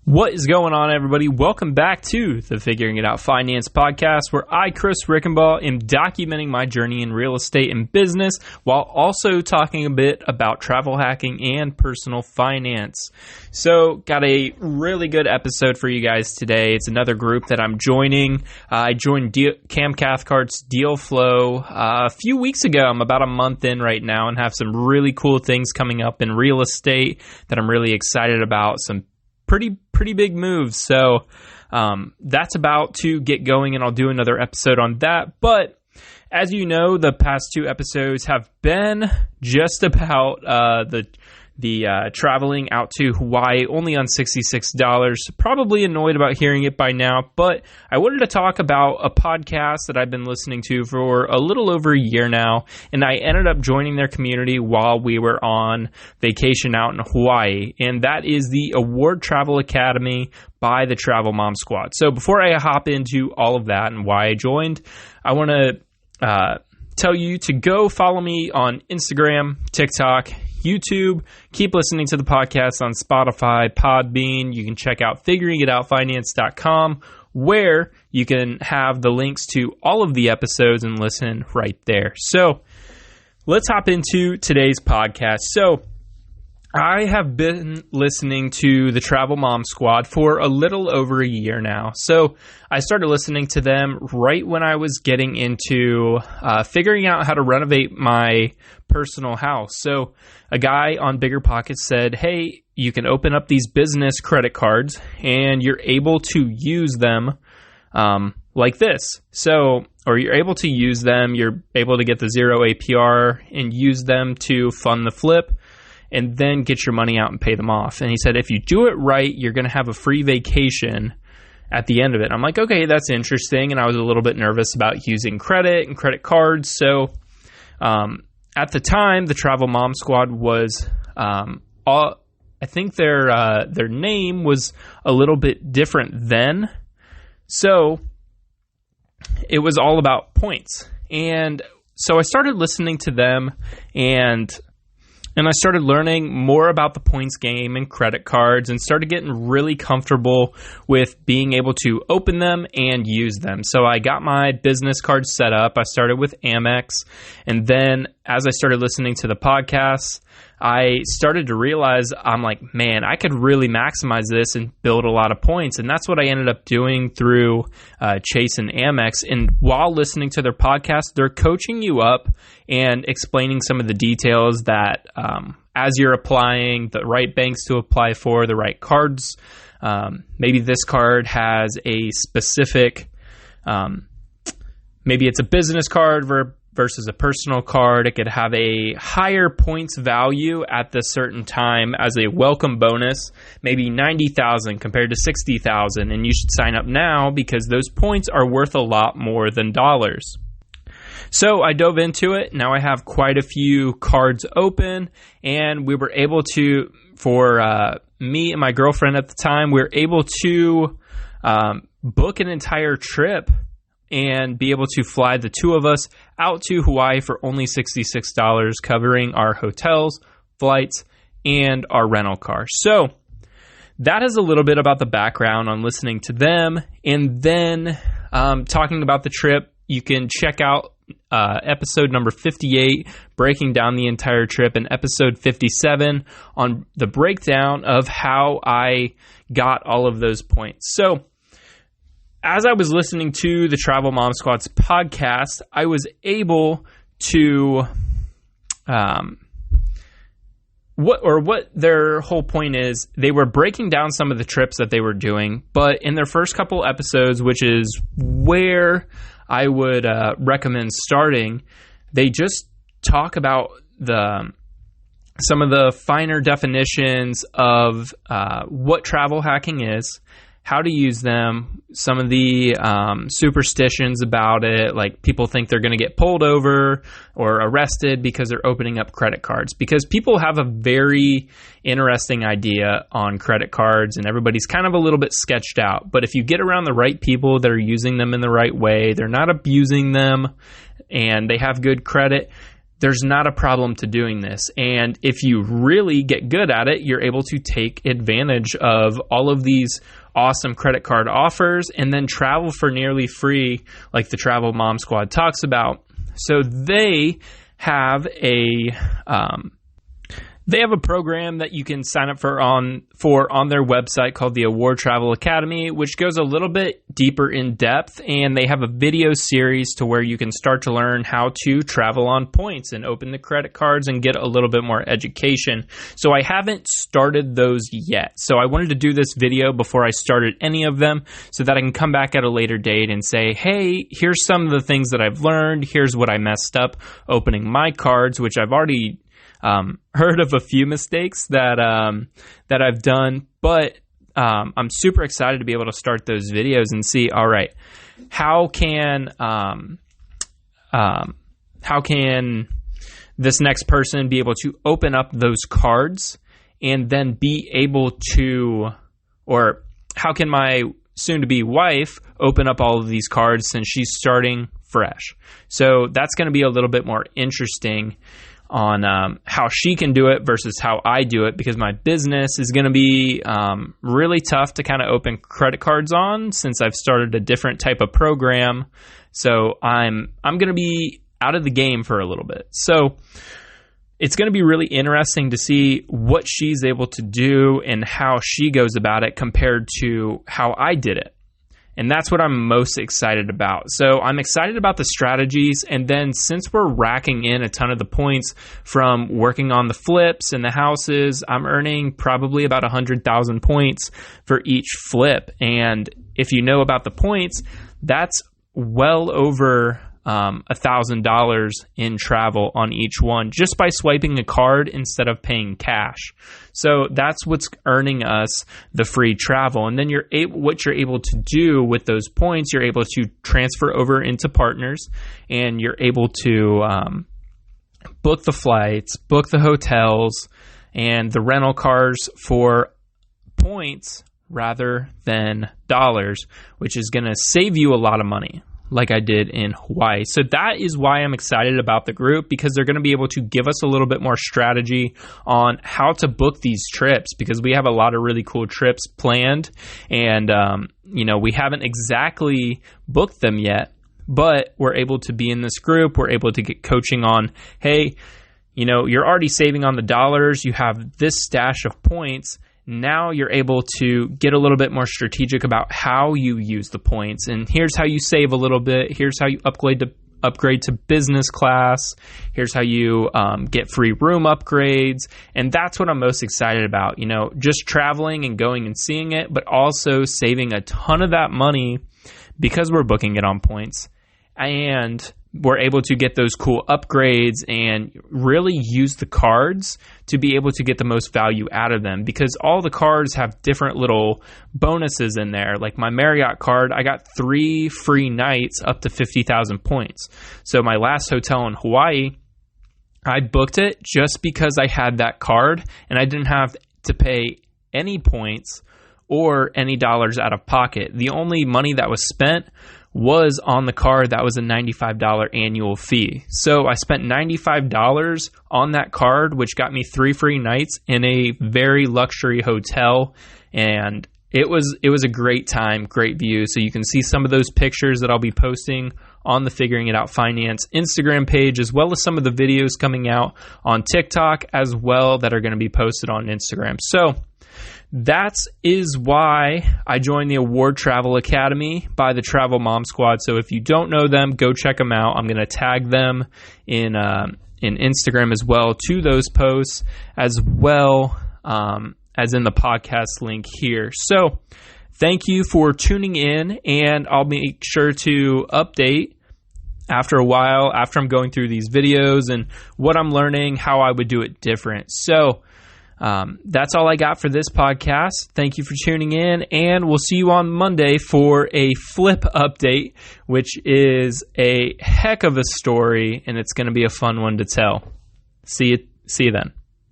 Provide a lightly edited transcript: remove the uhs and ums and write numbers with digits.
What is going on, everybody? Welcome back to the Figuring It Out Finance podcast, where I, Chris Rickenbaugh, am documenting my journey in real estate and business while also talking a bit about travel hacking and personal finance. So, got a really good episode for you guys today. It's another group that I'm joining. I joined Cam Cathcart's Deal Flow a few weeks ago. I'm about a month in right now and have some really cool things coming up in real estate that I'm really excited about. Some pretty big moves. So that's about to get going, and I'll do another episode on that. But as you know, the past two episodes have been just about the traveling out to Hawaii, only on $66. Probably annoyed about hearing it by now, but I wanted to talk about a podcast that I've been listening to for a little over a year now, and I ended up joining their community while we were on vacation out in Hawaii, and that is the Award Travel Academy by the Travel Mom Squad. So before I hop into all of that and why I joined, I want to tell you to go follow me on Instagram, TikTok, YouTube. Keep listening to the podcast on Spotify, Podbean. You can check out figuringitoutfinance.com, where you can have the links to all of the episodes and listen right there. So let's hop into today's podcast. So I have been listening to the Travel Mom Squad for a little over a year now. So I started listening to them right when I was getting into figuring out how to renovate my personal house. So a guy on Bigger Pockets said, hey, you can open up these business credit cards and you're able to use them like this. So, or you're able to use them, you're able to get the 0 APR and use them to fund the flip, and then get your money out and pay them off. And he said, if you do it right, you're going to have a free vacation at the end of it. I'm like, okay, that's interesting. And I was a little bit nervous about using credit and credit cards. So at the time, the Travel Mom Squad was, I think their name was a little bit different then. So it was all about points. And so I started listening to them, and I started learning more about the points game and credit cards, and started getting really comfortable with being able to open them and use them. So I got my business cards set up. I started with Amex, and then as I started listening to the podcasts, I started to realize, I'm like, man, I could really maximize this and build a lot of points. And that's what I ended up doing through Chase and Amex. And while listening to their podcast, they're coaching you up and explaining some of the details that as you're applying, the right banks to apply for, the right cards. Maybe this card has a specific, maybe it's a business card versus a personal card. It could have a higher points value at the certain time as a welcome bonus, maybe 90,000 compared to 60,000. And you should sign up now because those points are worth a lot more than dollars. So I dove into it. Now I have quite a few cards open, and we were able to, for me and my girlfriend at the time, we were able to book an entire trip and be able to fly the two of us out to Hawaii for only $66, covering our hotels, flights, and our rental car. So that is a little bit about the background on listening to them. And then talking about the trip, you can check out episode number 58, breaking down the entire trip, and episode 57 on the breakdown of how I got all of those points. So as I was listening to the Travel Mom Squad's podcast, I was able to, what their whole point is, they were breaking down some of the trips that they were doing, but in their first couple episodes, which is where I would recommend starting, they just talk about some of the finer definitions of what travel hacking is, how to use them, some of the superstitions about it, like people think they're going to get pulled over or arrested because they're opening up credit cards, because people have a very interesting idea on credit cards and everybody's kind of a little bit sketched out. But if you get around the right people that are using them in the right way, they're not abusing them, and they have good credit, there's not a problem to doing this. And if you really get good at it, you're able to take advantage of all of these awesome credit card offers and then travel for nearly free, like the Travel Mom Squad talks about. So they have a program that you can sign up for on their website called the Award Travel Academy, which goes a little bit deeper in depth, and they have a video series to where you can start to learn how to travel on points and open the credit cards and get a little bit more education. So I haven't started those yet. So I wanted to do this video before I started any of them so that I can come back at a later date and say, hey, here's some of the things that I've learned. Here's what I messed up opening my cards, which I've already heard of a few mistakes that I've done, but I'm super excited to be able to start those videos and see, all right, how can this next person be able to open up those cards and then be able to, or how can my soon-to-be wife open up all of these cards since she's starting fresh? So that's going to be a little bit more interesting on how she can do it versus how I do it, because my business is going to be really tough to kind of open credit cards on since I've started a different type of program. So I'm going to be out of the game for a little bit. So it's going to be really interesting to see what she's able to do and how she goes about it compared to how I did it. And that's what I'm most excited about. So I'm excited about the strategies. And then since we're racking in a ton of the points from working on the flips and the houses, I'm earning probably about 100,000 points for each flip. And if you know about the points, that's well over $1,000 in travel on each one just by swiping a card instead of paying cash. So that's what's earning us the free travel. And then what you're able to do with those points, you're able to transfer over into partners, and you're able to book the flights, book the hotels, and the rental cars for points rather than dollars, which is going to save you a lot of money, like I did in Hawaii. So that is why I'm excited about the group, because they're going to be able to give us a little bit more strategy on how to book these trips, because we have a lot of really cool trips planned, and we haven't exactly booked them yet, but we're able to be in this group. We're able to get coaching on, hey, you're already saving on the dollars. You have this stash of points. Now you're able to get a little bit more strategic about how you use the points. And here's how you save a little bit. Here's how you upgrade to business class. Here's how you get free room upgrades. And that's what I'm most excited about. Just traveling and going and seeing it, but also saving a ton of that money because we're booking it on points. And we're able to get those cool upgrades and really use the cards to be able to get the most value out of them, because all the cards have different little bonuses in there. Like my Marriott card, I got 3 free nights up to 50,000 points. So my last hotel in Hawaii, I booked it just because I had that card and I didn't have to pay any points or any dollars out of pocket. The only money that was spent was on the card. That was a $95 annual fee. So I spent $95 on that card, which got me 3 free nights in a very luxury hotel. And it was a great time, great view. So you can see some of those pictures that I'll be posting on the Figuring It Out Finance Instagram page, as well as some of the videos coming out on TikTok as well that are going to be posted on Instagram. So that is why I joined the Award Travel Academy by the Travel Mom Squad. So if you don't know them, go check them out. I'm going to tag them in Instagram as well to those posts, as well as in the podcast link here. So thank you for tuning in, and I'll make sure to update after a while, after I'm going through these videos and what I'm learning, how I would do it different. So that's all I got for this podcast. Thank you for tuning in, and we'll see you on Monday for a flip update, which is a heck of a story, and it's going to be a fun one to tell. See you then.